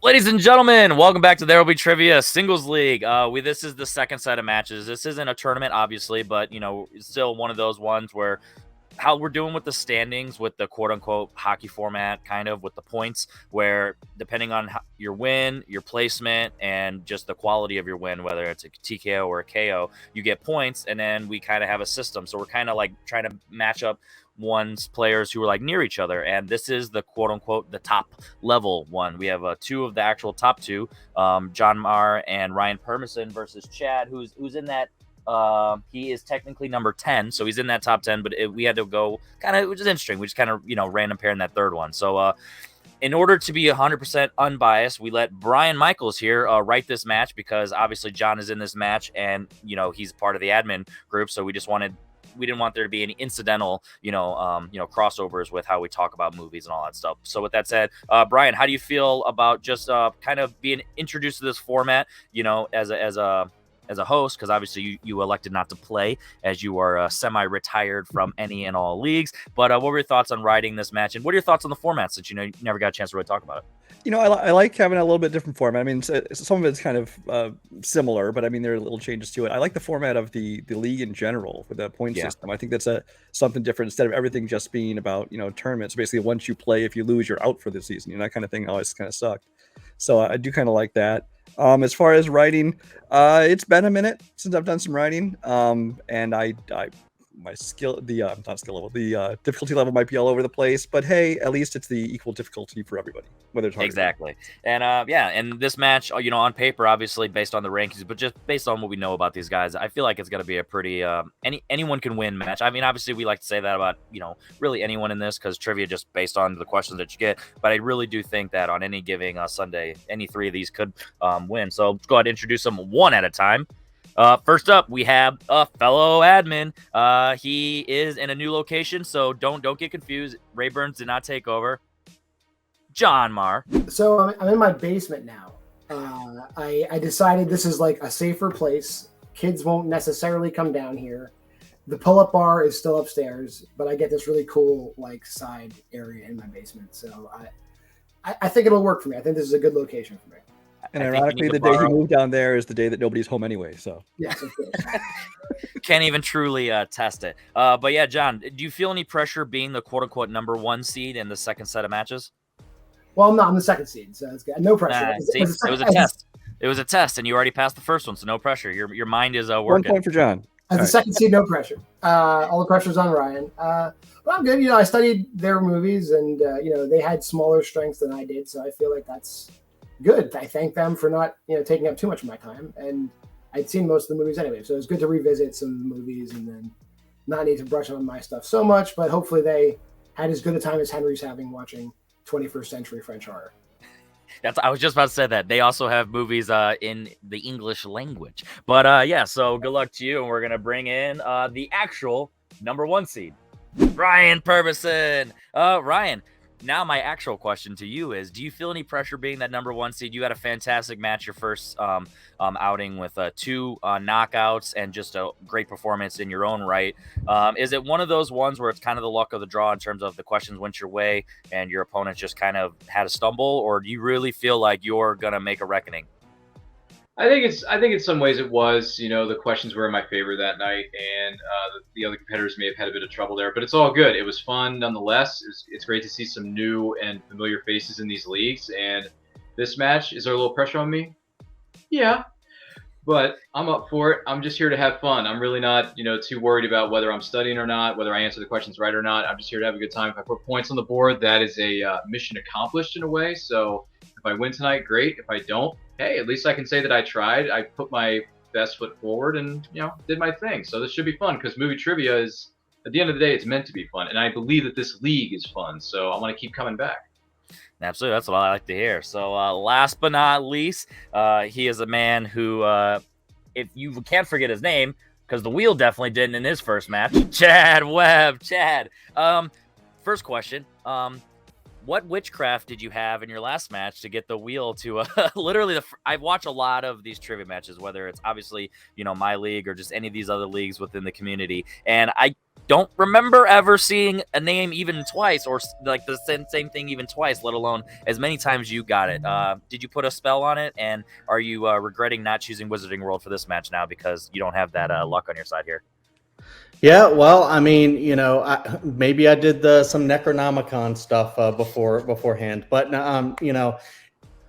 Ladies and gentlemen, welcome back to There Will Be Trivia Singles League. This is the second set of matches. This isn't a tournament, obviously, but it's still one of those ones where how we're doing with the standings with the quote-unquote hockey format, kind of with the points, where depending on your win, your placement, and just the quality of your win, whether it's a TKO or a KO, you get points, and then we kind of have a system. So we're kind of like trying to match up one's players who are like near each other, and this is the quote-unquote the top level one. We have two of the actual top two, John Maher and Ryan Permison versus Chad, who's in that he is technically number 10, so he's in that top 10, but we had to go kind of, which is interesting. We just kind of, random pair in that third one. So in order to be 100% unbiased, we let Brian Michaels here write this match, because obviously John is in this match, and he's part of the admin group, so we didn't want there to be any incidental crossovers with how we talk about movies and all that stuff. So with that said, Brian, how do you feel about just kind of being introduced to this format, as a host, because obviously you elected not to play, as you are semi-retired from any and all leagues. But what were your thoughts on writing this match, and what are your thoughts on the format, since you never got a chance to really talk about it? I like having a little bit different format. I mean, some of it's kind of similar, but I mean, there are little changes to it. I like the format of the league in general with the point system. I think that's something different, instead of everything just being about tournaments. Basically, once you play, if you lose, you're out for the season. That kind of thing always kind of sucked. So I do kind of like that. As far as writing, it's been a minute since I've done some writing, and my skill, not skill level, the difficulty level might be all over the place, but hey, at least it's the equal difficulty for everybody, whether it's hard. Exactly. And and this match, on paper, obviously based on the rankings, but just based on what we know about these guys, I feel like it's going to be a pretty anyone can win match. I mean, obviously we like to say that about really anyone in this, because trivia just based on the questions that you get, but I really do think that on any giving Sunday, any three of these could win. So let's go ahead and introduce them one at a time. First up, we have a fellow admin. He is in a new location, so don't get confused. Ray Burns did not take over. John Maher. So I'm in my basement now. I decided this is like a safer place. Kids won't necessarily come down here. The pull-up bar is still upstairs, but I get this really cool side area in my basement. So I think it'll work for me. I think this is a good location for me. And ironically, the day he moved down there is the day that nobody's home anyway. So yes, of course. Can't even truly test it. But yeah, John, do you feel any pressure being the quote-unquote number one seed in the second set of matches? Well, I'm not on the second seed, so it's good. No pressure. It was a test. It was a test, and you already passed the first one, so no pressure. Your mind is working. 1 point for John. As the second seed, no pressure. All the pressure's on Ryan. But I'm good. I studied their movies, and they had smaller strengths than I did, so I feel like that's good. I thank them for not taking up too much of my time, and I'd seen most of the movies anyway, so it was good to revisit some of the movies and then not need to brush on my stuff so much. But hopefully they had as good a time as Henry's having watching 21st century French horror. I was just about to say that they also have movies in the English language. But yeah, so good luck to you, and we're gonna bring in the actual number one seed, Ryan Permison. Ryan, now my actual question to you is, do you feel any pressure being that number one seed? You had a fantastic match, your first outing with 2 knockouts and just a great performance in your own right. Is it one of those ones where it's kind of the luck of the draw in terms of the questions went your way and your opponent just kind of had a stumble, or do you really feel like you're going to make a reckoning? I think in some ways it was, the questions were in my favor that night, and the other competitors may have had a bit of trouble there, but it's all good. It was fun nonetheless. It's great to see some new and familiar faces in these leagues, and this match, is there a little pressure on me? Yeah, but I'm up for it. I'm just here to have fun. I'm really not, too worried about whether I'm studying or not, whether I answer the questions right or not. I'm just here to have a good time. If I put points on the board, that is a mission accomplished in a way. So if I win tonight, great. If I don't, hey, at least I can say that I tried. I put my best foot forward and, did my thing. So this should be fun, because movie trivia is, at the end of the day, it's meant to be fun. And I believe that this league is fun. So I want to keep coming back. Absolutely. That's what I like to hear. So last but not least, he is a man who, if you can't forget his name, because the wheel definitely didn't in his first match, Chad Webb. Chad, first question. What witchcraft did you have in your last match to get the wheel to literally I've watched a lot of these trivia matches, whether it's obviously, my league or just any of these other leagues within the community. And I don't remember ever seeing a name even twice, or like the same thing even twice, let alone as many times you got it. Did you put a spell on it, and are you regretting not choosing Wizarding World for this match now because you don't have that luck on your side here? Yeah, well, I mean, maybe I did some Necronomicon stuff beforehand, but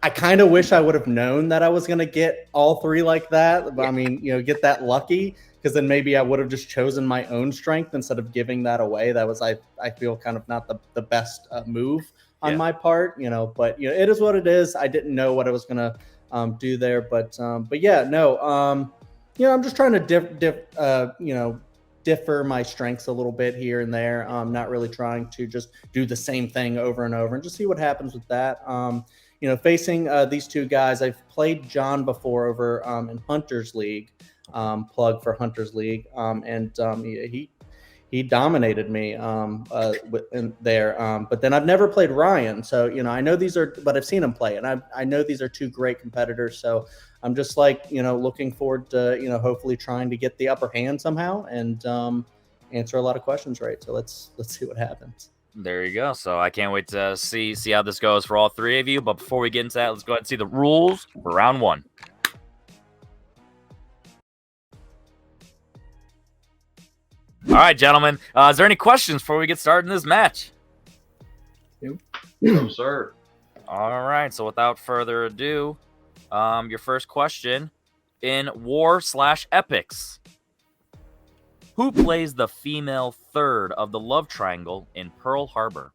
I kind of wish I would have known that I was going to get all three like that. But I mean, get that lucky, because then maybe I would have just chosen my own strength instead of giving that away. That was, I feel, kind of not the best move on my part, but it is what it is. I didn't know what I was going to do there, but yeah, no, I'm just trying to differ my strengths a little bit here and there. Not really trying to just do the same thing over and over and just see what happens with that. Facing these two guys, I've played John before over in Hunter's League, plug for Hunter's League, and he dominated me in there. But then I've never played Ryan, so I know these are, but I've seen him play, and I know these are two great competitors. So I'm just looking forward to hopefully trying to get the upper hand somehow and answer a lot of questions right. So let's see what happens. There you go. So I can't wait to see how this goes for all three of you. But before we get into that, let's go ahead and see the rules for round one. All right, gentlemen. Is there any questions before we get started in this match? No, sir. All right. So without further ado, your first question: in War/Epics, who plays the female third of the love triangle in Pearl Harbor?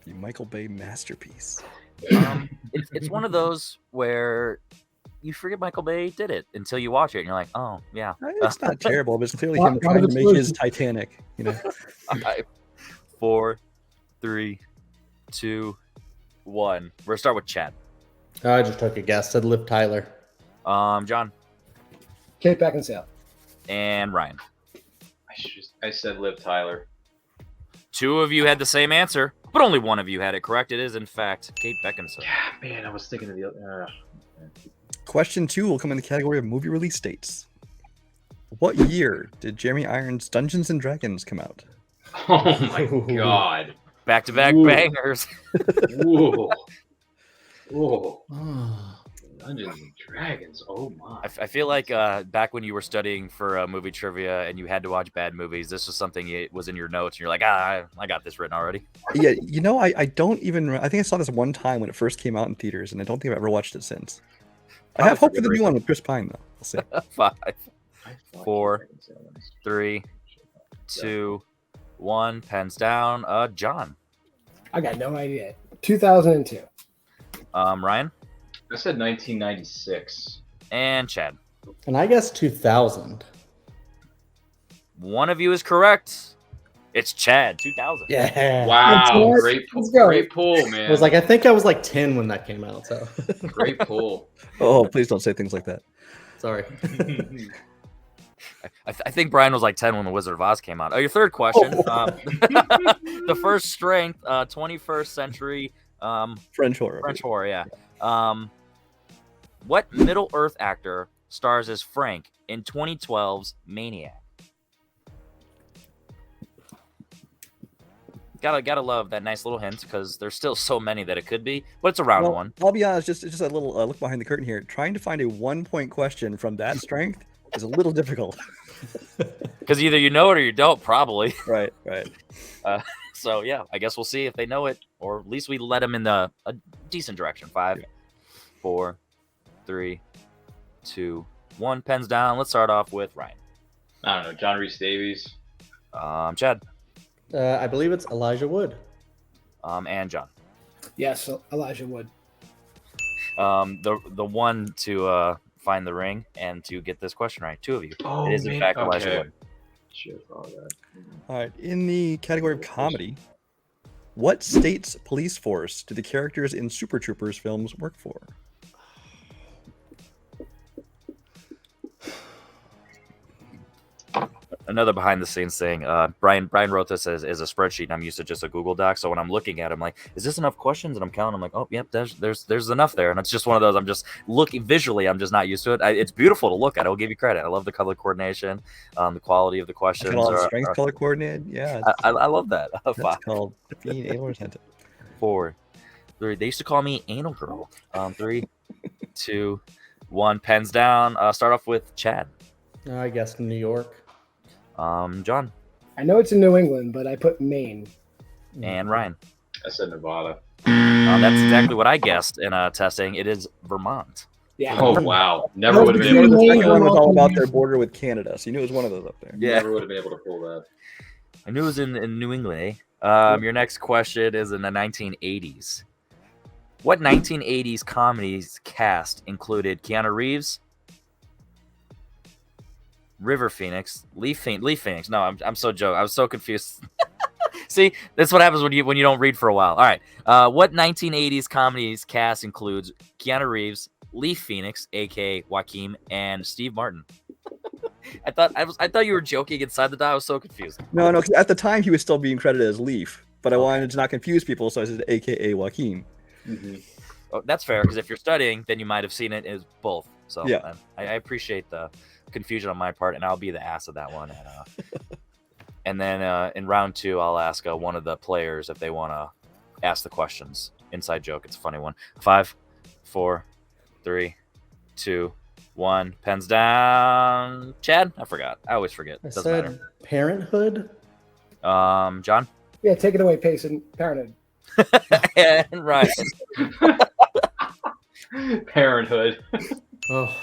The Michael Bay masterpiece. It's one of those where you forget Michael Bay did it until you watch it, and you're like, oh, yeah. It's not terrible, but it's clearly him trying to make his Titanic. 4, 3, 2, 1. We're gonna start with Chad. I just took a guess. Said Liv Tyler. John. Kate Beckinsale. And Ryan. I said Liv Tyler. Two of you had the same answer, but only one of you had it correct. It is, in fact, Kate Beckinsale. Yeah, man, I was thinking of the other. Question 2 will come in the category of movie release dates. What year did Jeremy Irons' Dungeons and Dragons come out? Oh my god. Back-to-back bangers. Whoa. Whoa. Dungeons and Dragons. Oh my. I feel like back when you were studying for movie trivia and you had to watch bad movies, this was something that was in your notes and you're like, I got this written already. Yeah, I don't even. I think I saw this one time when it first came out in theaters, and I don't think I've ever watched it since. I have hope for the new one with Chris Pine, though. We'll see. 5, 4, 3, 2, 1. Pens down. John. I got no idea. 2002. Ryan. I said 1996. And Chad. And I guess 2000. One of you is correct. It's Chad, 2000. Yeah. Wow. Let's go. Great pull, man. I was like, I think I was like 10 when that came out. So Great pull. Oh, please don't say things like that. sorry. I think Brian was like 10 when The Wizard of Oz came out. Oh, your third question. The first strength, 21st century French horror. French horror, yeah. What Middle-earth actor stars as Frank in 2012's Maniac? Gotta love that nice little hint because there's still so many that it could be, but it's a round one. I'll be honest, just a little look behind the curtain here. Trying to find a 1-point question from that strength is a little difficult. Because either you know it or you don't, probably. Right. So yeah, I guess we'll see if they know it, or at least we let them in a decent direction. 5, 4, 3, 2, 1. Pens down. Let's start off with Ryan. I don't know. John Rhys Davies. Chad. I believe it's Elijah Wood. And John. Yes, Elijah Wood. The one to find the ring and to get this question right. Two of you. Oh, it is in fact Elijah Wood. Should have that. All right. In the category of comedy, what state's police force do the characters in Super Troopers films work for? Another behind the scenes thing. Brian wrote this as a spreadsheet. And I'm used to just a Google Doc. So when I'm looking at it, I'm like, is this enough questions? And I'm counting. I'm like, oh, yep, there's enough there. And it's just one of those. I'm just looking visually. I'm just not used to it. It's beautiful to look at. I'll give you credit. I love the color coordination, the quality of the questions. Strength color coordinated. Yeah, I love that. That's called being anal retentive. 4, 3. They used to call me anal girl. 3, 2, 1. Pens down. Start off with Chad. I guess New York. John. I know it's in New England, but I put Maine. And Ryan. I said Nevada. That's exactly what I guessed in testing. It is Vermont. Yeah. Oh wow! Never would have been The able to second pull one was that. all about their border with Canada, so you knew it was one of those up there. Yeah. Never would have been able to pull that. I knew it was in New England, eh? Your next question is in the 1980s. What 1980s comedies cast included Keanu Reeves, River Phoenix, Leaf Phoenix? No, I'm so joking. I was so confused. See, that's what happens when you don't read for a while. All right. What 1980s comedies cast includes Keanu Reeves, Leaf Phoenix, aka Joaquin, and Steve Martin? I thought you were joking inside the dot. I was so confused. No. 'Cause at the time, he was still being credited as Leaf, but I wanted to not confuse people, so I said AKA Joaquin. Mm-hmm. Oh, that's fair, because if you're studying, then you might have seen it as both. So Yeah. I appreciate the confusion on my part, and I'll be the ass of that one. And then in round 2, I'll ask one of the players if they want to ask the questions. Inside joke. It's a funny one. 5, 4, 3, 2, 1. Pens down. Chad? I forgot. I always forget. I Doesn't said matter. Parenthood. John? Yeah, take it away, Payson. Parenthood. And Ryan. Parenthood. Oh,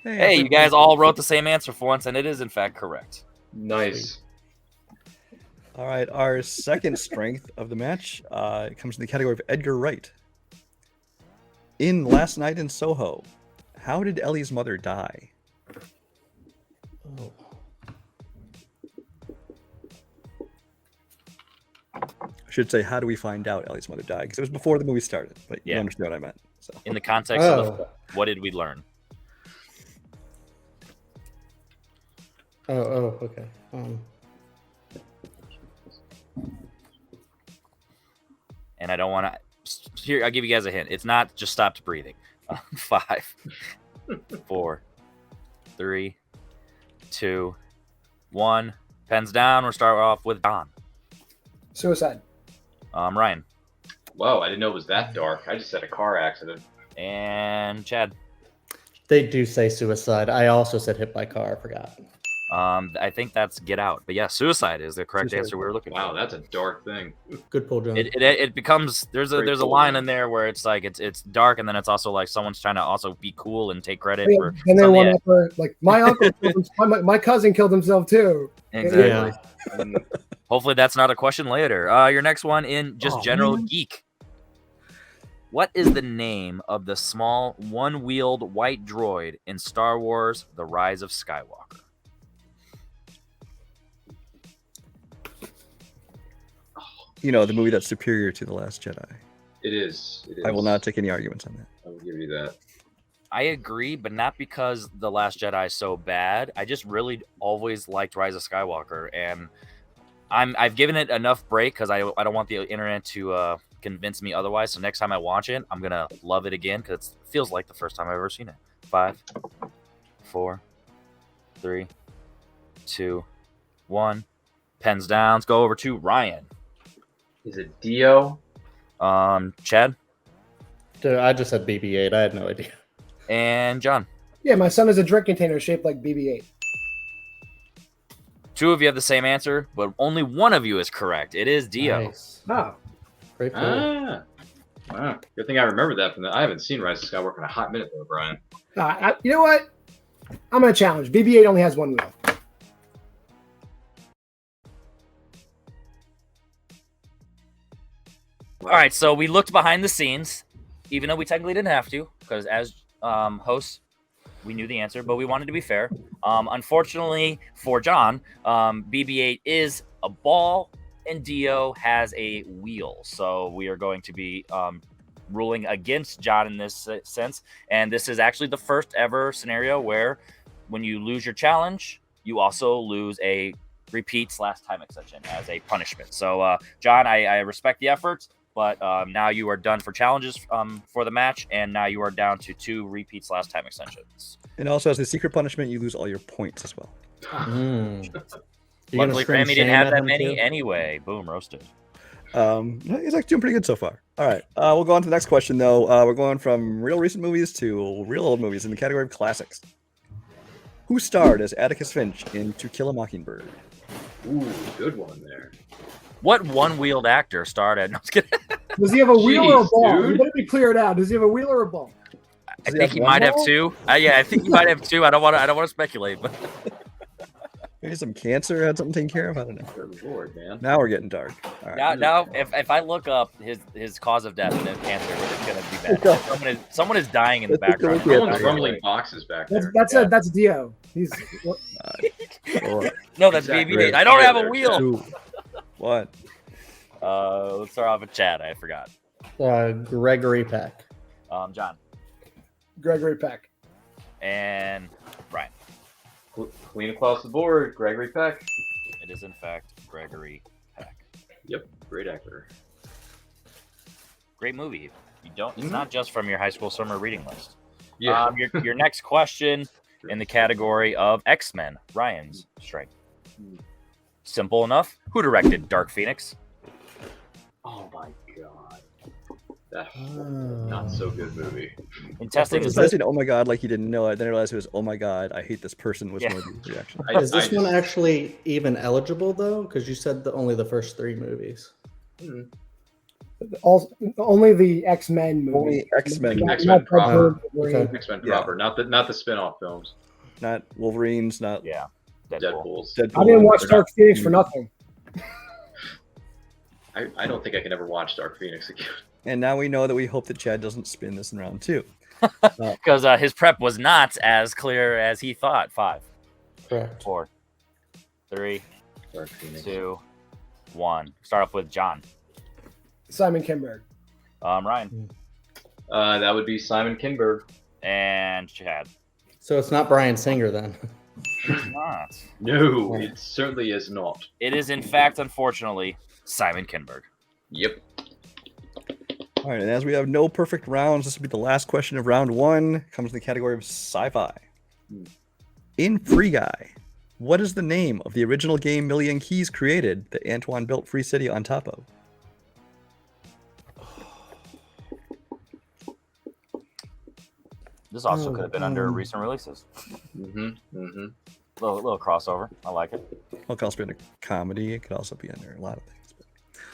Hey, you guys all wrote the same answer for once, and it is in fact correct. Nice. All right, our second strength of the match comes in the category of Edgar Wright. In Last Night in Soho, how did Ellie's mother die? oh. I should say, how do we find out Ellie's mother died? Because it was before the movie started, but you Yeah. understand what I meant. So. In the context of what did we learn? Oh, okay. And I don't want to. Here, I'll give you guys a hint. It's not just stopped breathing. 5, 4, 3, 2, 1. Pens down. We'll start off with Don. Suicide. Ryan. Whoa, I didn't know it was that dark. I just had a car accident. And Chad. They do say suicide. I also said hit by car. I forgot. I think that's Get Out. But yeah, suicide is the correct answer we were looking Wow, for. that's a dark thing. Good pull, John. It becomes there's a Great line pull. in there where it's like it's dark, and then it's also like someone's trying to also be cool and take credit for And then something. one upper, like my uncle, my cousin killed himself too. Exactly. Yeah. And hopefully that's not a question later. Your next one in just general geek. What is the name of the small one-wheeled white droid in Star Wars: The Rise of Skywalker? You know, the movie that's superior to The Last Jedi. It is. I will not take any arguments on that. I will give you that. I agree, but not because The Last Jedi is so bad. I just really always liked Rise of Skywalker, and I've given it enough break because I don't want the internet to convince me otherwise. So next time I watch it, I'm gonna love it again because it feels like the first time I've ever seen it. 5, 4, 3, 2, 1. Pens down. Let's go over to Ryan. Is it Dio? Chad Dude, I just said BB-8. I had no idea. and John. Yeah, my son is a drink container shaped like BB-8. 2 of you have the same answer, but only one of you is correct. It is Dio. Nice. Oh, Great pull. Ah. Wow. Good thing I remember that from the. I haven't seen Rise of Skywalker in a hot minute though, Brian. you know what? I'm gonna challenge. BB-8 only has one wheel. All right, so we looked behind the scenes, even though we technically didn't have to, because as hosts, we knew the answer, but we wanted to be fair. Unfortunately for John, BB-8 is a ball, and Dio has a wheel. So we are going to be ruling against John in this sense. And this is actually the first ever scenario where when you lose your challenge, you also lose a repeat/time extension as a punishment. So, John, I respect the efforts, but now you are done for challenges for the match, and now you are down to 2 repeat/time extensions. And also, as a secret punishment, you lose all your points as well. Luckily, Rami didn't have that many anyway. Boom, roasted. He's actually doing pretty good so far. All right, we'll go on to the next question, though. We're going from real recent movies to real old movies in the category of classics. Who starred as Atticus Finch in To Kill a Mockingbird? Ooh, good one there. What one-wheeled actor starred at? No, I was kidding. Does he have a wheel or a ball? Dude. You better be cleared out. Does he have a wheel or a ball? I think he might have 2. Yeah, I think he might have 2. I don't want to speculate, but Maybe some cancer had something taken care of. I don't know. Good Lord, man. Now we're getting dark. All right. now if I look up his cause of death and his cancer, it's gonna be bad. Someone is dying in the background. Someone's rumbling boxes back there. That's Dio. He's No, that's Exactly. BB-8. I don't have a There, wheel. 2, 1. Let's start off with Chad. I forgot. Gregory Peck. John Gregory Peck. and Brian. Clean across the board, Gregory Peck. It is in fact Gregory Peck. Yep, great actor. Great movie. You don't. It's not just from your high school summer reading list. Yeah. Your next question in the category of X-Men. Ryan's strike. Simple enough. Who directed Dark Phoenix? Oh my god. That not so good movie. In testing First, this, I said, "Oh my god!" like he didn't know it. Then I realized it was, "Oh my god, I hate this person." Was more the reaction. Is this one actually even eligible though? Because you said only the first 3 movies. Only the X-Men movie. Only X-Men. X-Men proper. Okay. X-Men proper, not the spin-off films. Not Wolverines. Not Deadpool. Deadpool's. I didn't watch Dark Phoenix for nothing. I don't think I can ever watch Dark Phoenix again. And now we know that we hope that Chad doesn't spin this in round 2. Because his prep was not as clear as he thought. 5, Correct. 4, 3, Dark Phoenix. 2, 1. Start off with John. Simon Kinberg. Ryan. That would be Simon Kinberg. And Chad. So it's not Bryan Singer then. Not. No, it certainly is not. It is, in fact, unfortunately, Simon Kinberg. Yep. All right, and as we have no perfect rounds, this will be the last question of round 1. Comes in the category of sci-fi. In Free Guy, what is the name of the original game Million Keys created that Antoine built Free City on top of? This also could have been under recent releases. Little crossover. I like it. Well, it could also be under comedy. It could also be under a lot of things.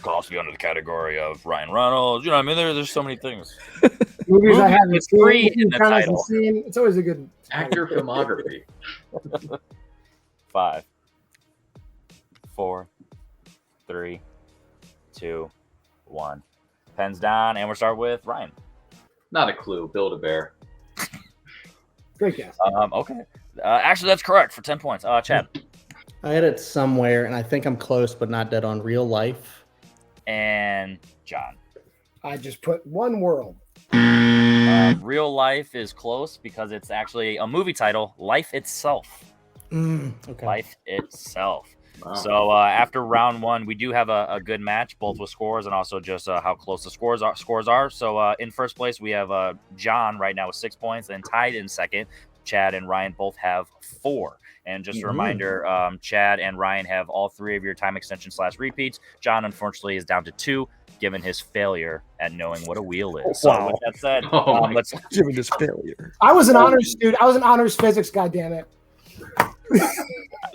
Could also be under the category of Ryan Reynolds. You know, I mean, there's so many things. Movies I haven't with free seen. in the Kind of title. seen. It's always a good Actor filmography. 5, 4, 3, 2, 1. Pens down, and we'll start with Ryan. Not a clue. Build-A-Bear. Great guess. Okay. Actually, that's correct for 10 points. Chad. I had it somewhere, and I think I'm close, but not dead on. Real Life. And John. I just put One World. Real Life is close because it's actually a movie title, Life Itself. Okay. Life Itself. Wow. So after round 1, we do have a good match, both with scores and also just how close the scores are. So in first place, we have John right now with 6 points, and tied in second, Chad and Ryan both have 4. And just a reminder, Chad and Ryan have all 3 of your time extension / repeats. John, unfortunately, is down to 2, given his failure at knowing what a wheel is. So with that said, let's Given his failure. I was an honors student. I was an honors physics. Goddammit.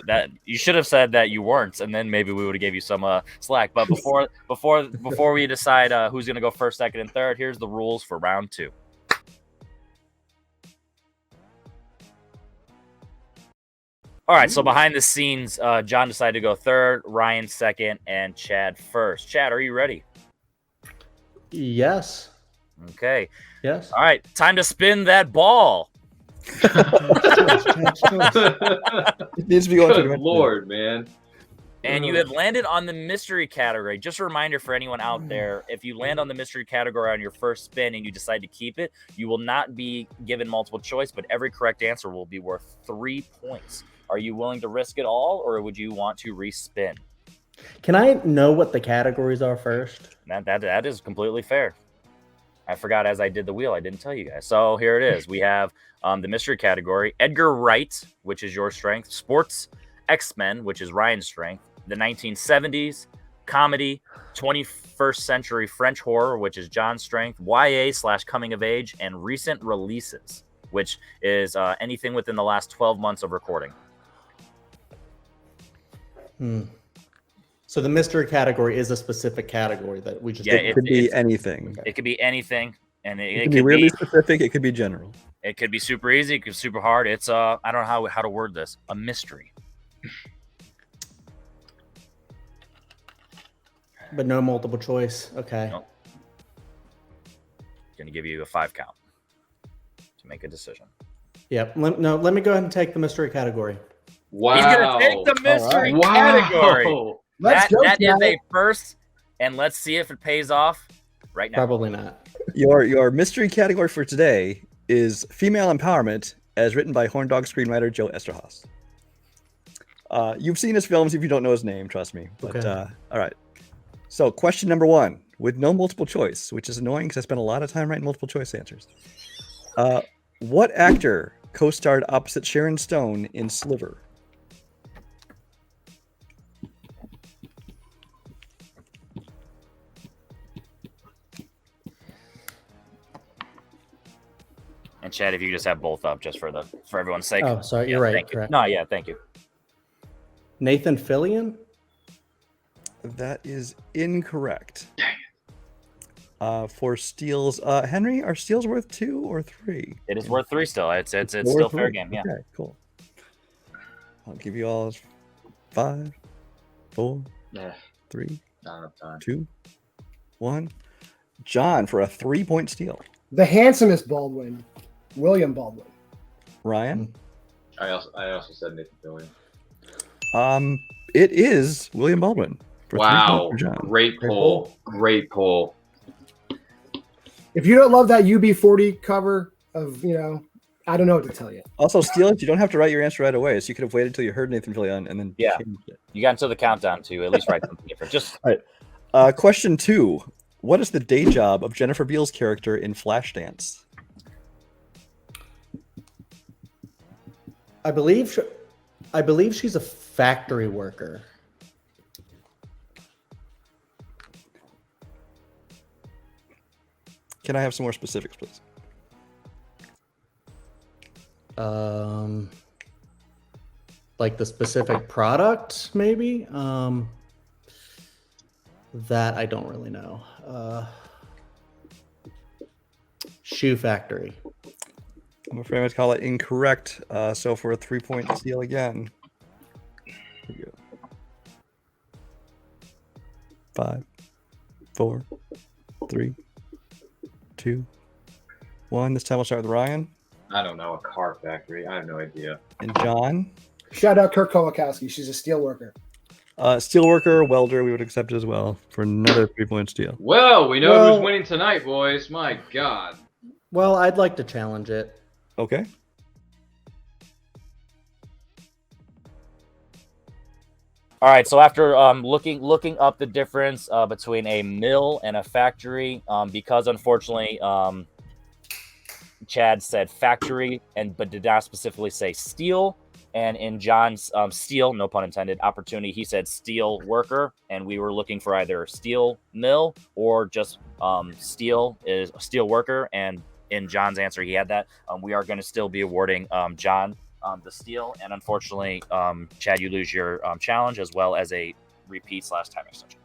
that you should have said that you weren't, and then maybe we would have gave you some slack. But before we decide who's going to go first, second, and third, here's the rules for round 2. All right, so behind the scenes, John decided to go third, Ryan second, and Chad first. Chad, are you ready? Yes. Okay. Yes. All right, time to spin that ball. It needs to be going Good to Lord, man. And you have landed on the mystery category. Just a reminder for anyone out there, if you land on the mystery category on your first spin and you decide to keep it, you will not be given multiple choice, but every correct answer will be worth 3 points. Are you willing to risk it all, or would you want to respin? Can I know what the categories are first? That is completely fair. I forgot as I did the wheel, I didn't tell you guys. So here it is. We have the mystery category, Edgar Wright, which is your strength, sports, X-Men, which is Ryan's strength, the 1970s, comedy, 21st century French horror, which is John's strength, YA/coming of age, and recent releases, which is anything within the last 12 months of recording. So the mystery category is a specific category that we just... Yeah, It could be anything. It could be anything, and It could be really specific. It could be general. It could be super easy. It could be super hard. It's I don't know how to word this. A mystery. But no multiple choice. Okay. Nope. Going to give you a 5 count to make a decision. Yep. Let me go ahead and take the mystery category. Wow. He's going to take the mystery Wow. category. Let's go, that is Chad. a first, and let's see if it pays off right now. Probably not. Your mystery category for today is female empowerment, as written by Horn Dog screenwriter Joe Esterhaus. You've seen his films if you don't know his name, trust me. But Okay. all right. So question number 1, with no multiple choice, which is annoying because I spent a lot of time writing multiple choice answers. What actor co-starred opposite Sharon Stone in Sliver? And Chad, if you just have both up, just for everyone's sake. Oh, sorry. You're right. Thank you. Correct. No, yeah, thank you. Nathan Fillion? That is incorrect. For steals, Henry, are steals worth 2 or 3? It is worth 3 still. It's Worth still fair 3? game. Yeah. Okay, cool. I'll give you all 5, 4, Yeah, 3, not enough time. 2, 1. John for a 3-point steal. The handsomest Baldwin, William Baldwin. Ryan. I also said Nathan Fillion. It is William Baldwin. For 3 Wow, points for John. great poll. Great poll. If you don't love that UB40 cover of, I don't know what to tell you. Also, steals, you don't have to write your answer right away, so you could have waited until you heard Nathan Fillion and then changed it. You got until the countdown to at least write something different. Just All right. Question 2. What is the day job of Jennifer Beale's character in Flashdance? I believe she's a factory worker. Can I have some more specifics, please? Like the specific product, maybe? That I don't really know. Shoe factory. I'm afraid I'd call it incorrect. So for a 3-point steal again. Here we go. 5, 4, 3, 2, 1. This time we'll start with Ryan I don't know, a car factory. I have no idea. and John. Shout out Kirk Kowalkowski. She's a steel worker. Steelworker, welder, we would accept it as well for another 3-point steal. Well, we know who's winning tonight, boys. My God. Well, I'd like to challenge it. Okay. all right. So after looking up the difference between a mill and a factory, because unfortunately Chad said factory but did not specifically say steel. And in John's steel, no pun intended, opportunity, he said steel worker, and we were looking for either steel mill or just steel is a steel worker. And in John's answer, he had that. We are going to still be awarding John the steel, and unfortunately, Chad, you lose your challenge as well as a repeat/time extension.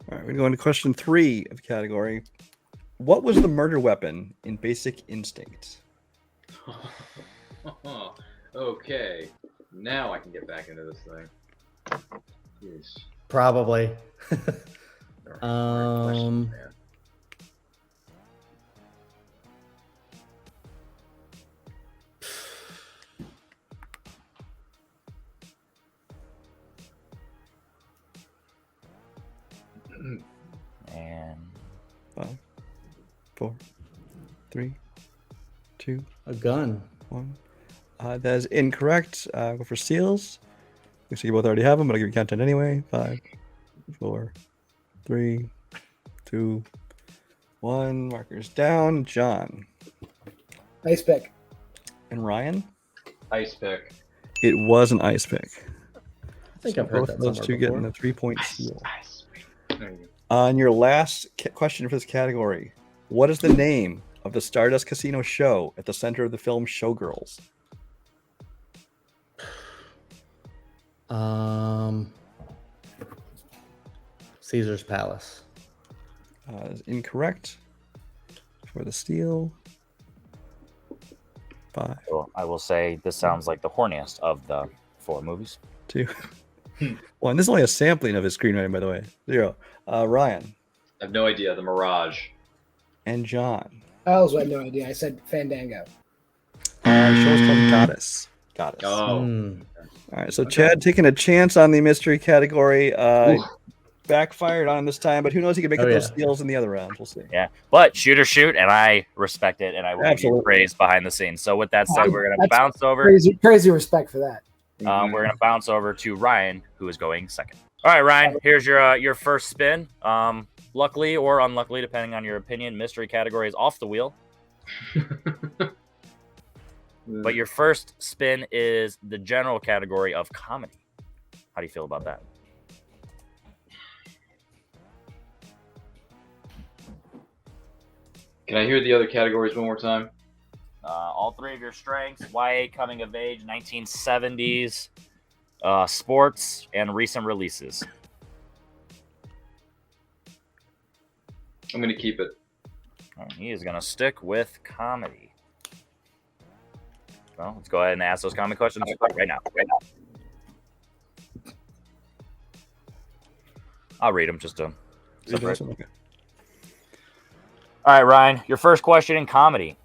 All right, we're going to go into question 3 of the category. What was the murder weapon in Basic Instinct? Okay, now I can get back into this thing. Jeez. Probably. Hard question, man. And 5, 4, 3, 2, A gun. 1. That is incorrect. Go for steals. Looks like you both already have them, but I'll give you content anyway. 5, 4, 3, 2, 1. Markers down. John. Nice pick. And Ryan? Ice pick. It was an ice pick. I think So I've heard both that of those somewhere two before. getting the 3-point steal. Ice pick. There you And your last question for this category. What is the name of the Stardust Casino show at the center of the film Showgirls? Caesar's Palace. Is incorrect for the steal. 5, well, I will say this sounds like the horniest of the 4 movies. 2, 1. This is only a sampling of his screenwriting, by the way. 0. Ryan I have no idea. The Mirage. and John. I also had no idea. I said Fandango. The show is called Goddess. Goddess. Oh. All right, so Chad taking a chance on the mystery category. Backfired on him this time, but who knows? He can make up those steals in the other round. We'll see. Yeah, but shoot, and I respect it, and I will give you Absolutely. praise behind the scenes. So with that said, we're going to That's bounce over. Crazy respect for that. We're going to bounce over to Ryan, who is going second. All right, Ryan, here's your first spin. Luckily or unluckily, depending on your opinion, mystery category is off the wheel. But your first spin is the general category of comedy. How do you feel about that? Can I hear the other categories one more time? All 3 of your strengths: YA, coming of age, 1970s, sports, and recent releases. I'm going to keep it. All right, he is going to stick with comedy. Well, let's go ahead and ask those comedy questions right now. I'll read them just to separate. Okay. All right, Ryan, your first question in comedy.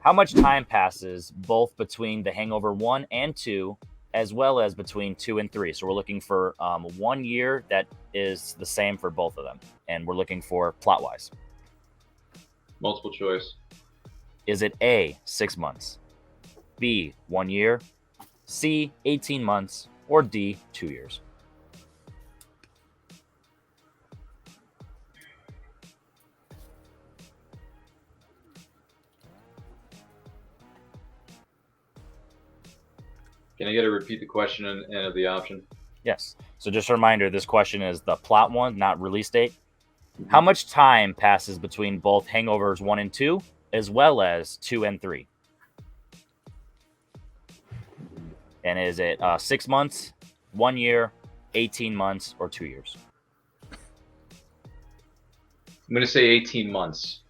How much time passes both between The Hangover 1 and 2, as well as between 2 and 3? So we're looking for 1 year that is the same for both of them. And we're looking for plot-wise. Multiple choice. Is it A, 6 months, B, 1 year, C, 18 months, or D, 2 years? Can I get to repeat the question and the option? Yes. So just a reminder, this question is the plot one, not release date. How much time passes between both Hangovers 1 and 2, as well as 2 and 3? And is it 6 months, 1 year, 18 months, or 2 years? I'm going to say 18 months.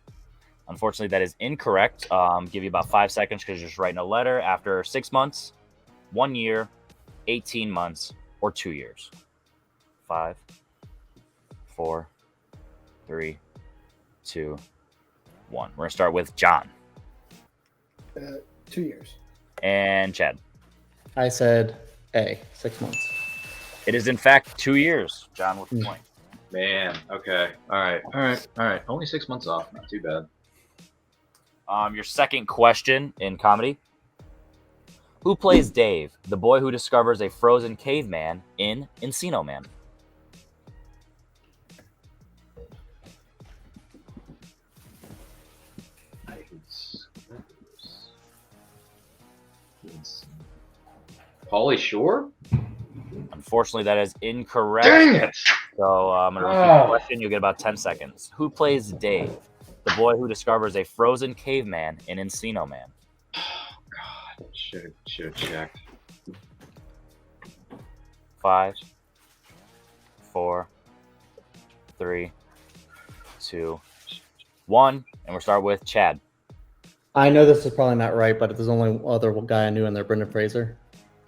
Unfortunately, that is incorrect. Give you about 5 seconds because you're just writing a letter. After 6 months, 1 year, 18 months, or 2 years. 5, 4, 3, 2, 1. We're going to start with John. 2 years. And Chad. I said A, 6 months. It is, in fact, 2 years. John with the point. Man, okay. All right. Only 6 months off. Not too bad. Your second question in comedy. Who plays Dave, the boy who discovers a frozen caveman in Encino Man? Pauly Shore? Unfortunately, that is incorrect. Dang it! So I'm going to repeat the question. You'll get about 10 seconds. Who plays Dave, the boy who discovers a frozen caveman in Encino Man? Oh, God. Should have checked. 5, 4, 3, 2, 1. And we'll start with Chad. I know this is probably not right, but there's only other guy I knew in there, Brendan Fraser.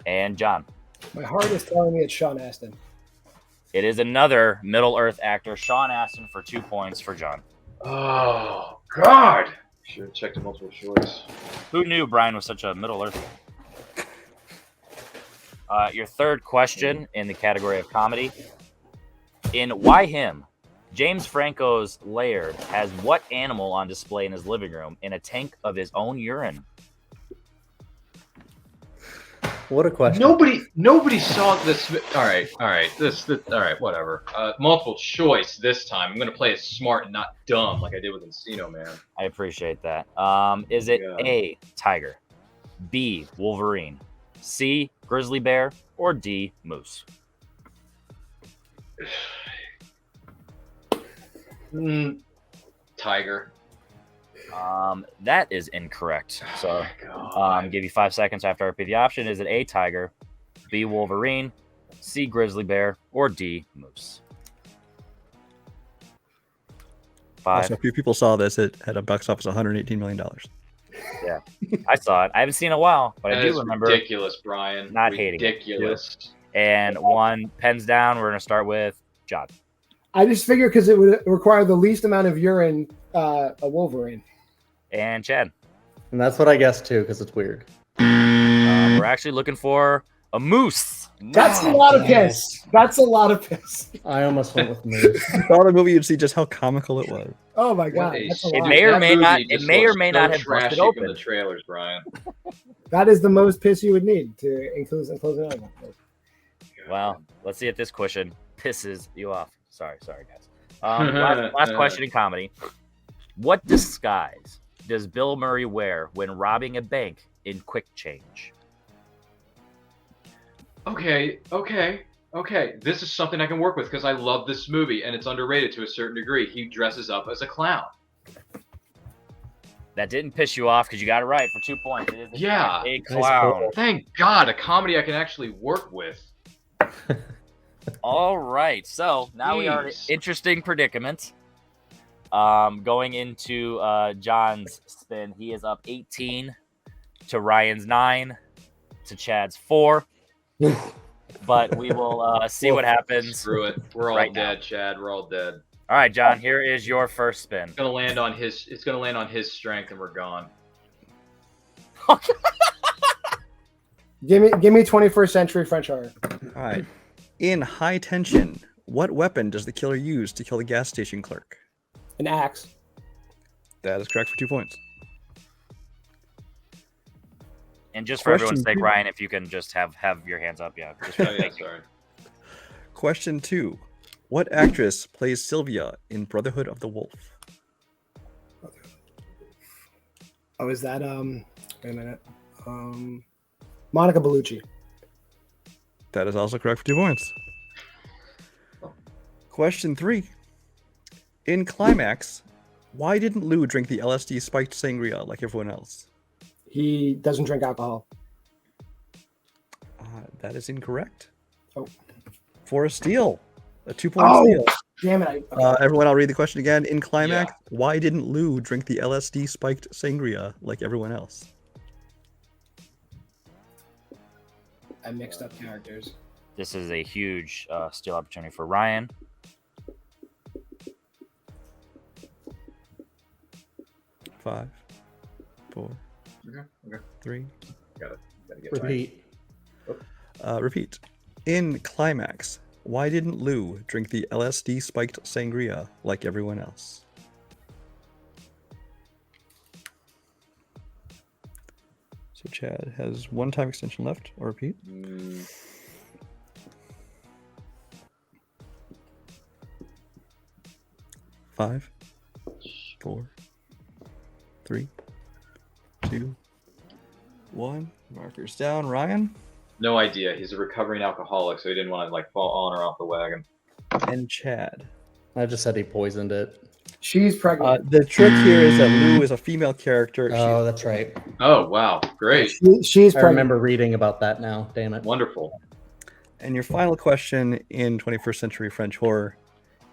And John. My heart is telling me it's Sean Astin. It is another Middle-earth actor, Sean Astin, for 2 points for John. Oh, God! Should have checked the multiple choice. Who knew Brian was such a Middle-earth? Your third question in the category of comedy. In Why Him, James Franco's lair has what animal on display in his living room in a tank of his own urine? What a question. Nobody saw this. All right. All right, whatever. Multiple choice this time. I'm gonna play it smart and not dumb like I did with Encino Man. I appreciate that. Is it A, tiger, B, wolverine, C, grizzly bear, or D, moose? Tiger. That is incorrect. So, give you 5 seconds after I repeat the option. Is it A, tiger, B, wolverine, C, grizzly bear, or D, moose? 5. Also, a few people saw this. It had a box office $118 million. Yeah, I saw it. I haven't seen it in a while, but That I do is remember. ridiculous, Brian. Not hating it. Ridiculous. And 1 pens down. We're gonna start with John. I just figured because it would require the least amount of urine, a Wolverine. And Chad. And that's what I guessed too, because it's weird. We're actually looking for a moose. That's a lot of piss. That's a lot of piss. I almost went with moose. If you saw the movie, you'd see just how comical it was. Oh my god, that's a It lot. may or That may movie not. It just may or looks may so not have trashy busted from open. the trailers, Brian. That is the most piss you would need to include an album. Well, let's see if this question pisses you off. Sorry, guys. Last question in comedy. What disguise does Bill Murray wear when robbing a bank in Quick Change? Okay. This is something I can work with because I love this movie and it's underrated to a certain degree. He dresses up as a clown. That didn't piss you off because you got it right for 2 points. It is Yeah. a clown. Thank God, a comedy I can actually work with. All right, so now we are in an Jeez. interesting predicament. Going into John's spin, he is up 18 to Ryan's 9 to Chad's 4. But we will see what happens. Screw it. We're all right dead, now. Chad. We're all dead. All right, John, here is your first spin. It's gonna land on his strength and we're gone. Give me 21st century French horror. All right. In High Tension, what weapon does the killer use to kill the gas station clerk? An axe. That is correct for 2 points. And just for everyone's sake, Question 2. Ryan, if you can just have your hands up, yeah. Just for Oh, yeah, sorry. Question 2. What actress plays Sylvia in Brotherhood of the Wolf? Oh, is that wait a minute. Monica Bellucci. That is also correct for 2 points. Question 3. In Climax, why didn't Lou drink the LSD spiked sangria like everyone else? He doesn't drink alcohol. That is incorrect. Oh. For a steal. A 2-point steal. Damn it. Everyone, I'll read the question again. In Climax, why didn't Lou drink the LSD spiked sangria like everyone else? I mixed up characters. This is a huge steal opportunity for Ryan. Five, 4, Okay. 3. Gotta get Repeat. Repeat. In Climax, why didn't Lou drink the LSD spiked sangria like everyone else? So Chad has 1 time extension left. Or repeat. Mm. 5, 4, 3, 2, 1. Markers down. Ryan No idea. He's a recovering alcoholic, so he didn't want to like fall on or off the wagon. and Chad. I just said he poisoned it. She's pregnant. The trick here is that Lou is a female character. Oh, that's right. Oh wow, great, She's I pregnant. remember reading about that now. Damn it. wonderful. And your final question in 21st century French horror.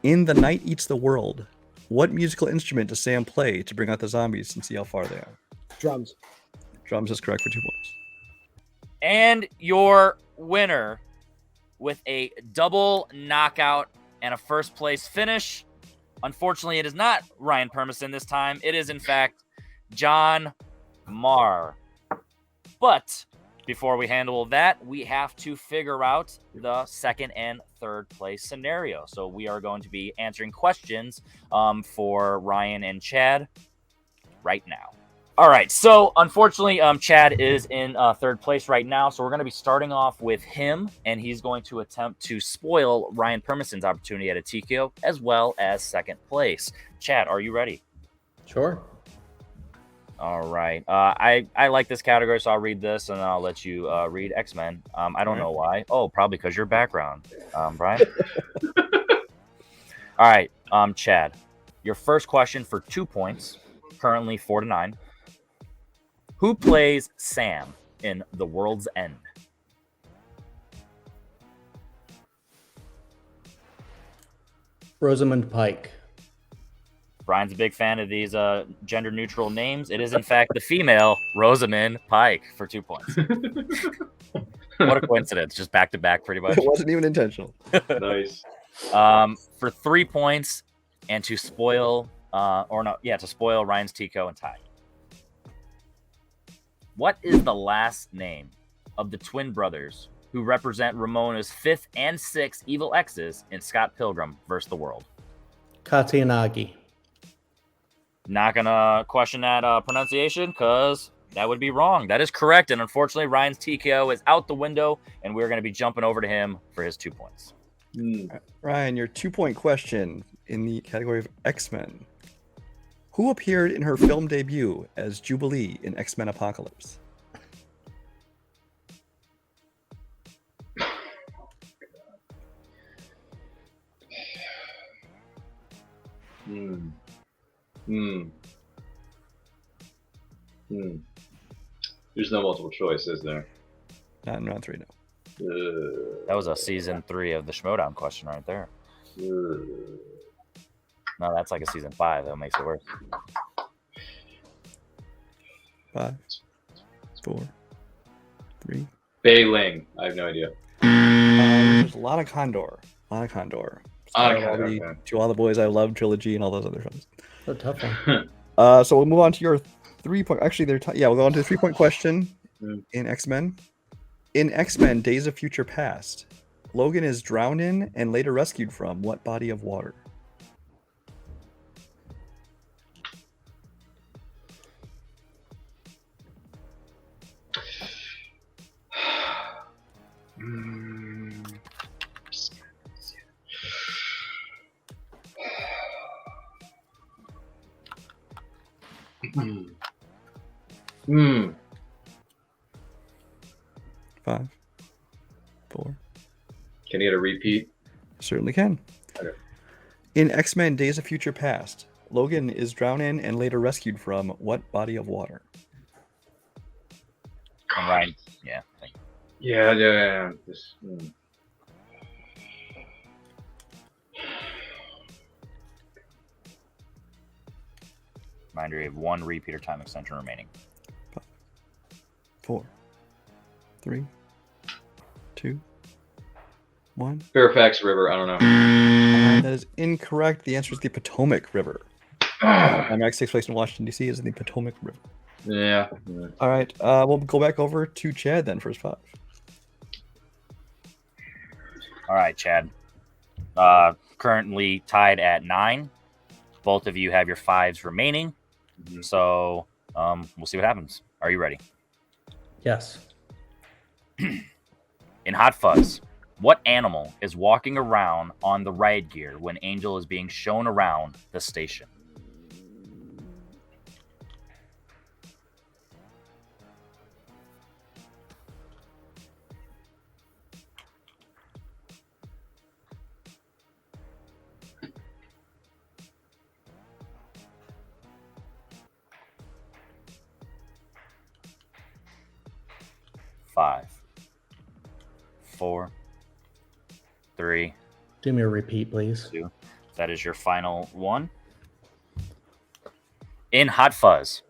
In The Night Eats the World, what musical instrument does Sam play to bring out the zombies and see how far they are? Drums. Drums is correct for 2 points. And your winner with a double knockout and a first place finish. Unfortunately, it is not Ryan Permison this time. It is, in fact, John Maher. But before we handle that, we have to figure out the second and third place scenario. So we are going to be answering questions for Ryan and Chad right now. All right, so unfortunately, Chad is in third place right now, so we're going to be starting off with him, and he's going to attempt to spoil Ryan Permison's opportunity at a TKO, as well as second place. Chad, are you ready? Sure. All right. I like this category, so I'll read this, and I'll let you read X-Men. I don't know why. Oh, probably because your background, Brian. All right, Chad, your first question for 2 points, currently 4-9. Who plays Sam in The World's End? Rosamund Pike. Brian's a big fan of these gender-neutral names. It is, in fact, the female Rosamund Pike for 2 points. What a coincidence. Just back-to-back, pretty much. It wasn't even intentional. Nice. For 3 points, and to spoil, to spoil Ryan's Tico and tie. What is the last name of the twin brothers who represent Ramona's 5th and 6th evil exes in Scott Pilgrim vs. the World? Katyanagi. Not gonna question that pronunciation, because that would be wrong. That is correct, and unfortunately, Ryan's TKO is out the window, and we're going to be jumping over to him for his 2 points. Ryan, your 2-point question in the category of X-Men. Who appeared in her film debut as Jubilee in X-Men Apocalypse? There's no multiple choice, is there? Not in round 3, no. That was a season 3 of the Schmodown question right there. No, that's like a season 5. That makes it worse. 5, 4, 3. Bailing. I have no idea. There's a lot of Condor. To All the Boys I Love trilogy and all those other films. A tough one. So we'll move on to your 3-point. Actually, we'll go on to the 3-point question in X-Men. In X-Men: Days of Future Past, Logan is drowned in and later rescued from what body of water? Five, 4. Can you get a repeat? Certainly can. Okay. In X-Men: Days of Future Past, Logan is drowned in and later rescued from what body of water? And Ryan, yeah. Yeah. Reminder, you have 1 repeater time extension remaining. 5, 4, 3, 2, 1. Fairfax River. I don't know. That is incorrect. The answer is the Potomac River. IMAX takes place in Washington, D.C. is in the Potomac River. Yeah. All right. We'll go back over to Chad then for his 5. All right, Chad. Currently tied at 9. Both of you have your 5s remaining. So we'll see what happens. Are you ready? Yes. In Hot Fuzz, what animal is walking around on the riot gear when Angel is being shown around the station? Five, 4, 3, Do me a repeat, please. 2. That is your final one. In Hot Fuzz,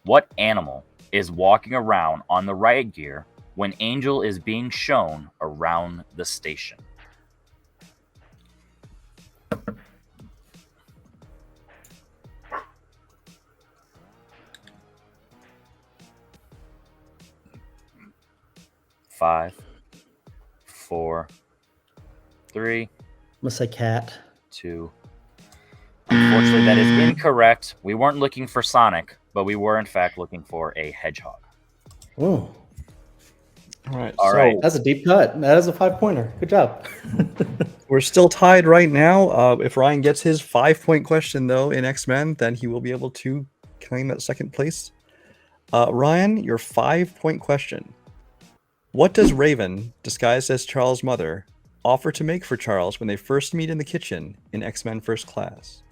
what animal is walking around on the riot gear when Angel is being shown around the station? 5, 4, 3, I'm gonna say cat. 2. Unfortunately, that is incorrect. We weren't looking for Sonic, but we were in fact looking for a hedgehog. Oh, All right. that's a deep cut. That is a 5-pointer. Good job. We're still tied right now. If Ryan gets his 5-point question though in X-Men, then he will be able to claim that second place. Ryan, your 5-point question. What does Raven, disguised as Charles' mother, offer to make for Charles when they first meet in the kitchen in X-Men First Class?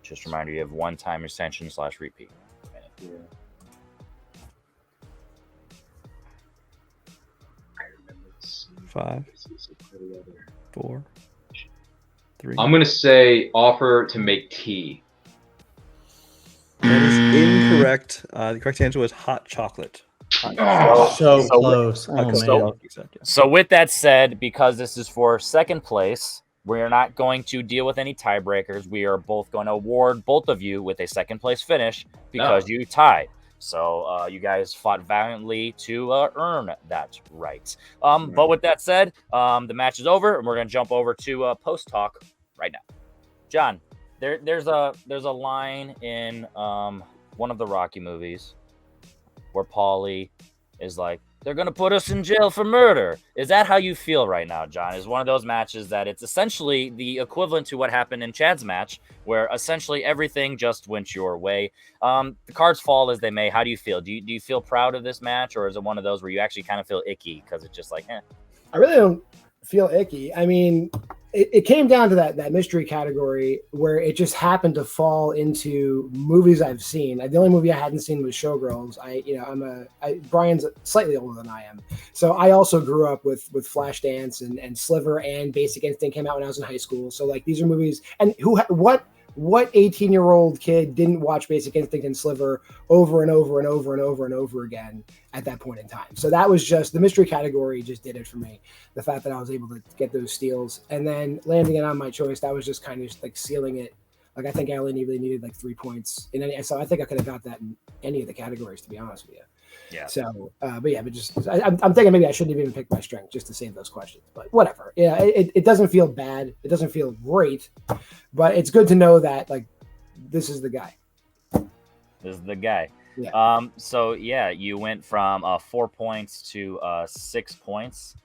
Just a reminder, you have one time extension / repeat. Yeah. I remember this. 5, 4, 3. I'm gonna say offer to make tea. That is incorrect. The correct answer was hot chocolate. So close. Oh, man. So with that said, because this is for second place, we're not going to deal with any tiebreakers. We are both going to award both of you with a second place finish because you tied. So you guys fought valiantly to earn that right. But with that said, the match is over, and we're going to jump over to post talk right now. John, there's a line in one of the Rocky movies where Paulie is like, they're going to put us in jail for murder. Is that how you feel right now, John? Is one of those matches that it's essentially the equivalent to what happened in Chad's match, where essentially everything just went your way. The cards fall as they may. How do you feel? Do you feel proud of this match, or is it one of those where you actually kind of feel icky because it's just like, eh? I really don't feel icky. I mean, it came down to that mystery category where it just happened to fall into movies I've seen. The only movie I hadn't seen was Showgirls. Brian's slightly older than I am, so I also grew up with Flashdance and Sliver, and Basic Instinct came out when I was in high school. So like these are movies, and what 18-year-old kid didn't watch Basic Instinct and Sliver over and over and over and over and over again at that point in time? So that was just the mystery category just did it for me. The fact that I was able to get those steals and then landing it on my choice, that was just kind of just like sealing it. Like I think I only really needed like 3 points in any, so I think I could have got that in any of the categories, to be honest with you. Yeah. So, I'm thinking maybe I shouldn't have even picked my strength just to save those questions, but whatever. Yeah, it doesn't feel bad. It doesn't feel great, but it's good to know that like this is the guy. This is the guy. Yeah. So yeah, you went from 4 points to 6 points.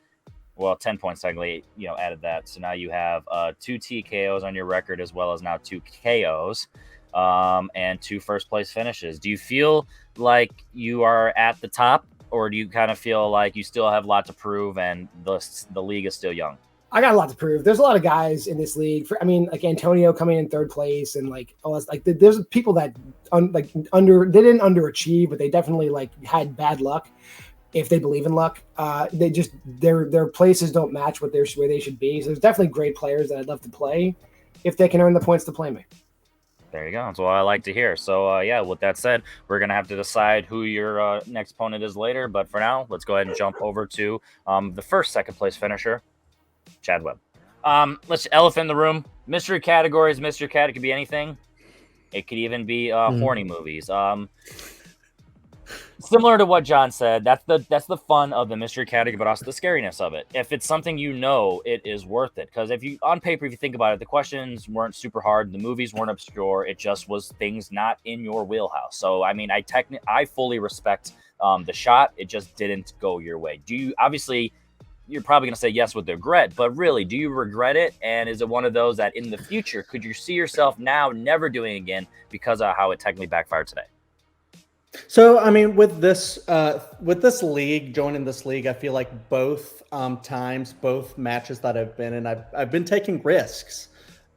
Well, 10 points technically, added that. So now you have 2 TKOs on your record, as well as now 2 KOs. And 2 first place finishes. Do you feel like you are at the top, or do you kind of feel like you still have a lot to prove and the league is still young? I got a lot to prove. There's a lot of guys in this league. Like Antonio coming in 3rd place, and like all this, like there's people that they didn't underachieve, but they definitely like had bad luck. If they believe in luck, they just their places don't match where they should be. So there's definitely great players that I'd love to play if they can earn the points to play me. There you go. That's what I like to hear. So, yeah, with that said, we're going to have to decide who your next opponent is later. But for now, let's go ahead and jump over to the first second-place finisher, Chad Webb. Let's elephant in the room. Mystery categories. Mystery cat. It could be anything. It could even be horny movies. Similar to what John said, that's the fun of the mystery category, but also the scariness of it. If it's something it is worth it. Because if you think about it, the questions weren't super hard, the movies weren't obscure, it just was things not in your wheelhouse. So I mean, I fully respect the shot. It just didn't go your way. Obviously, you're probably going to say yes with regret, but really, do you regret it? And is it one of those that in the future, could you see yourself now never doing again because of how it technically backfired today? So, I mean, with this league, joining this league, I feel like both matches that I've been in, I've been taking risks,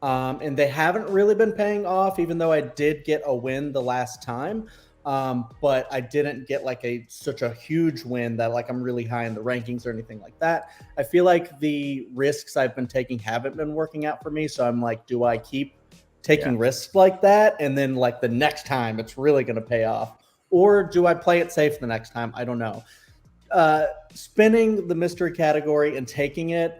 and they haven't really been paying off. Even though I did get a win the last time, but I didn't get like such a huge win that like I'm really high in the rankings or anything like that. I feel like the risks I've been taking haven't been working out for me. So I'm like, do I keep taking risks like that, and then like the next time it's really going to pay off? Or do I play it safe the next time? I don't know. Spinning the mystery category and taking it,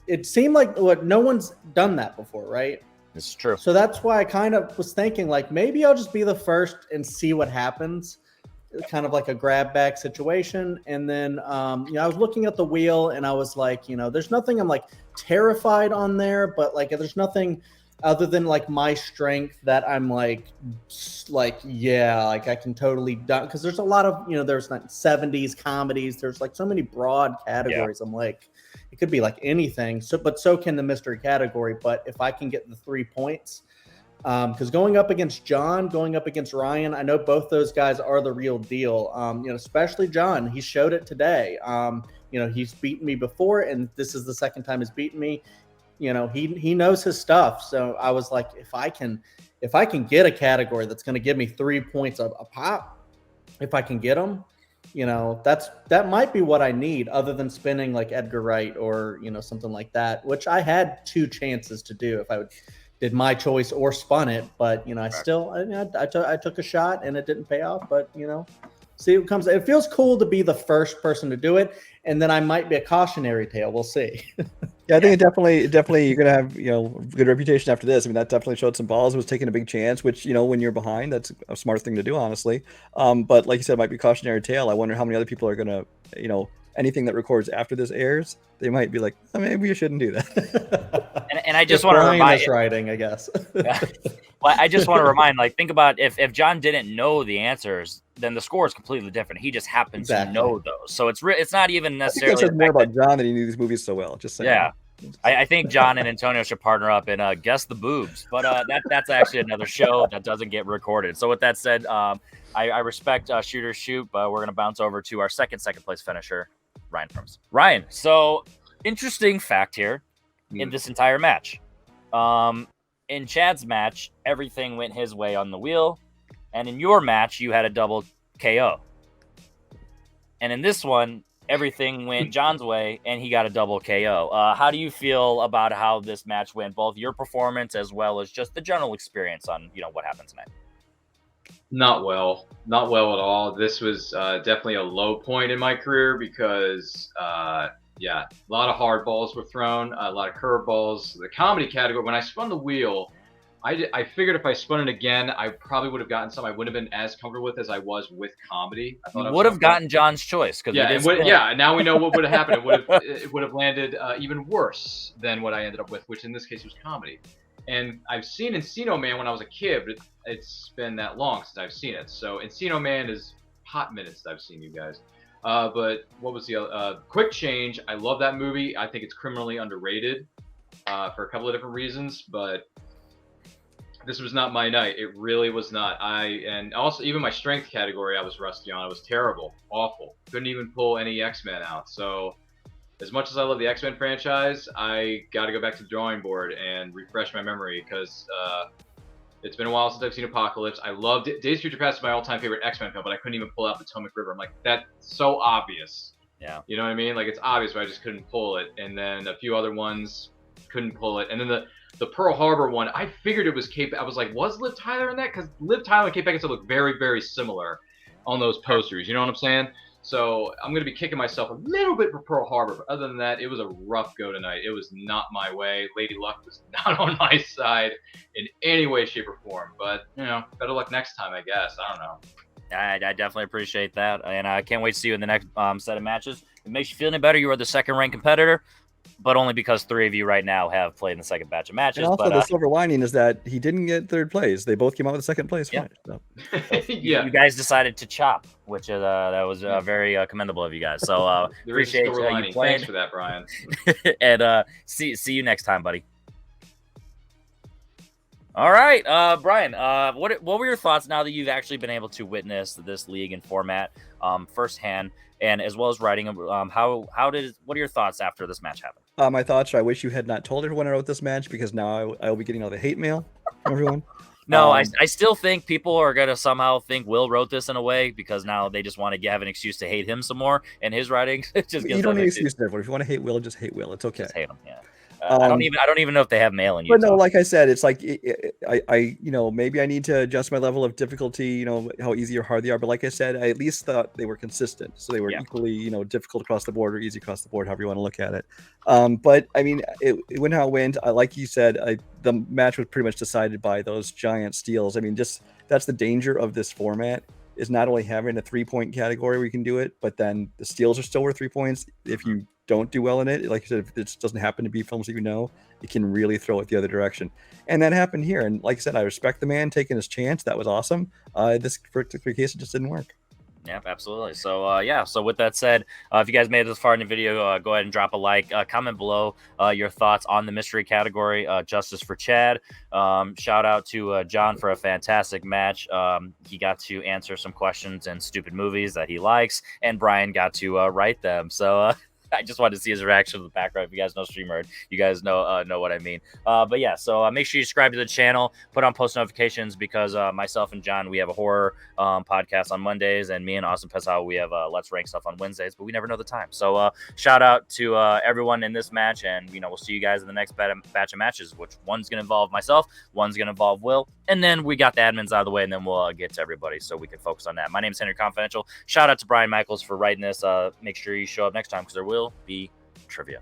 it seemed like no one's done that before, right? This is true. So that's why I kind of was thinking, like, maybe I'll just be the first and see what happens. Kind of like a grab bag situation. And then, I was looking at the wheel and I was like, there's nothing I'm like terrified on there, but like, there's nothing other than like my strength that I'm like, yeah, like I can totally done. Cause there's a lot of, there's like 70s comedies. There's like so many broad categories. Yeah. I'm like, it could be like anything. But so can the mystery category. But if I can get the 3 points, because going up against John, going up against Ryan, I know both those guys are the real deal. Especially John, he showed it today. He's beaten me before, and this is the second time he's beaten me. He knows his stuff. So I was like, if I can get a category that's going to give me 3 points a pop, if I can get them, that might be what I need, other than spinning like Edgar Wright or something like that, which I had 2 chances to do if I did my choice or spun it, but I took a shot and it didn't pay off. But see what comes. It feels cool to be the first person to do it, and then I might be a cautionary tale. We'll see. Yeah, I think it definitely you're gonna have good reputation after this. I mean, that definitely showed some balls. It was taking a big chance, which when you're behind, that's a smart thing to do, honestly. But like you said, it might be cautionary tale. I wonder how many other people are gonna anything that records after this airs, they might be like, oh, maybe you shouldn't do that. and I just want to remind writing, I guess. Well, I just want to remind, like, think about if John didn't know the answers, then the score is completely different. He just happens to know those. So it's not even necessarily. I think it says more about John that he knew these movies so well. Just saying. Yeah. I think John and Antonio should partner up and guess the boobs, but that's actually another show that doesn't get recorded. So with that said, I respect Shooter Shoot, but we're gonna bounce over to our second place finisher, Ryan Permison. Ryan, so interesting fact here in this entire match. In Chad's match, everything went his way on the wheel, and in your match, you had a double KO. And in this one, everything went John's way, and he got a double KO. How do you feel about how this match went, both your performance as well as just the general experience on what happened tonight? Not well at all. This was definitely a low point in my career because, a lot of hard balls were thrown, a lot of curve balls. The comedy category, when I spun the wheel, I figured if I spun it again, I probably would have gotten something I wouldn't have been as comfortable with as I was with comedy. I thought you would have gotten John's choice. Now we know what would have happened. It would have landed even worse than what I ended up with, which in this case was comedy. And I've seen Encino Man when I was a kid, but it's been that long since I've seen it. So Encino Man is hot minutes that I've seen you guys. But what was the Quick Change? I love that movie. I think it's criminally underrated for a couple of different reasons, but this was not my night. It really was not. And also even my strength category, I was rusty on. It was terrible, awful. Couldn't even pull any X-Men out. So as much as I love the X-Men franchise, I got to go back to the drawing board and refresh my memory because it's been a while since I've seen Apocalypse. I loved it. Days of Future Past is my all-time favorite X-Men film, but I couldn't even pull out Potomac River. I'm like, that's so obvious. Yeah. You know what I mean? Like, it's obvious, but I just couldn't pull it. And then a few other ones couldn't pull it. And then the Pearl Harbor one, I figured it was Kate. I was like, was Liv Tyler in that? Because Liv Tyler and Kate Beckinsale look very, very similar on those posters. You know what I'm saying? So I'm going to be kicking myself a little bit for Pearl Harbor. But other than that, it was a rough go tonight. It was not my way. Lady Luck was not on my side in any way, shape, or form. But, better luck next time, I guess. I don't know. I definitely appreciate that. And I can't wait to see you in the next set of matches. It makes you feel any better. You are the second-ranked competitor, but only because 3 of you right now have played in the second batch of matches. And also, the silver lining is that he didn't get third place. They both came out with second place. Yeah. So. You guys decided to chop, which is that was very commendable of you guys. So appreciate you playing. Thanks for that, Brian. And see you next time, buddy. All right, Brian. What were your thoughts now that you've actually been able to witness this league and format firsthand, and as well as writing? What are your thoughts after this match happened? My thoughts are, I wish you had not told everyone about this match, because now I will be getting all the hate mail from everyone. No, I still think people are going to somehow think Will wrote this in a way, because now they just want to have an excuse to hate him some more, and his writing just gives you don't need an excuse to everyone. If you want to hate Will, just hate Will. It's okay. Just hate him, yeah. I don't even know if they have mail in Utah. But no, like I said, it's like I maybe I need to adjust my level of difficulty, how easy or hard they are. But like I said, I at least thought they were consistent, so they were equally, difficult across the board or easy across the board, however you want to look at it. But I mean, it went how it went. Like you said, the match was pretty much decided by those giant steals. I mean, just that's the danger of this format, is not only having a 3-point category where you can do it, but then the steals are still worth 3 points. If you don't do well in it, like I said, if it doesn't happen to be films that it can really throw it the other direction. And that happened here. And like I said, I respect the man taking his chance. That was awesome. This particular case, it just didn't work. Yep, absolutely. So, so with that said, if you guys made it this far in the video, go ahead and drop a like, comment below your thoughts on the mystery category, Justice for Chad. Shout out to John for a fantastic match. He got to answer some questions in stupid movies that he likes, and Brian got to write them. So, I just wanted to see his reaction to the background. If you guys know StreamYard, you guys know what I mean. But yeah, so make sure you subscribe to the channel, put on post notifications, because myself and John, we have a horror podcast on Mondays, and me and Austin Pesau, we have Let's Rank stuff on Wednesdays, but we never know the time. So shout out to everyone in this match, and we'll see you guys in the next batch of matches, which one's going to involve myself, one's going to involve Will, and then we got the admins out of the way, and then we'll get to everybody so we can focus on that. My name is Henry Confidential. Shout out to Brian Michaels for writing this. Make sure you show up next time, because there will be trivia.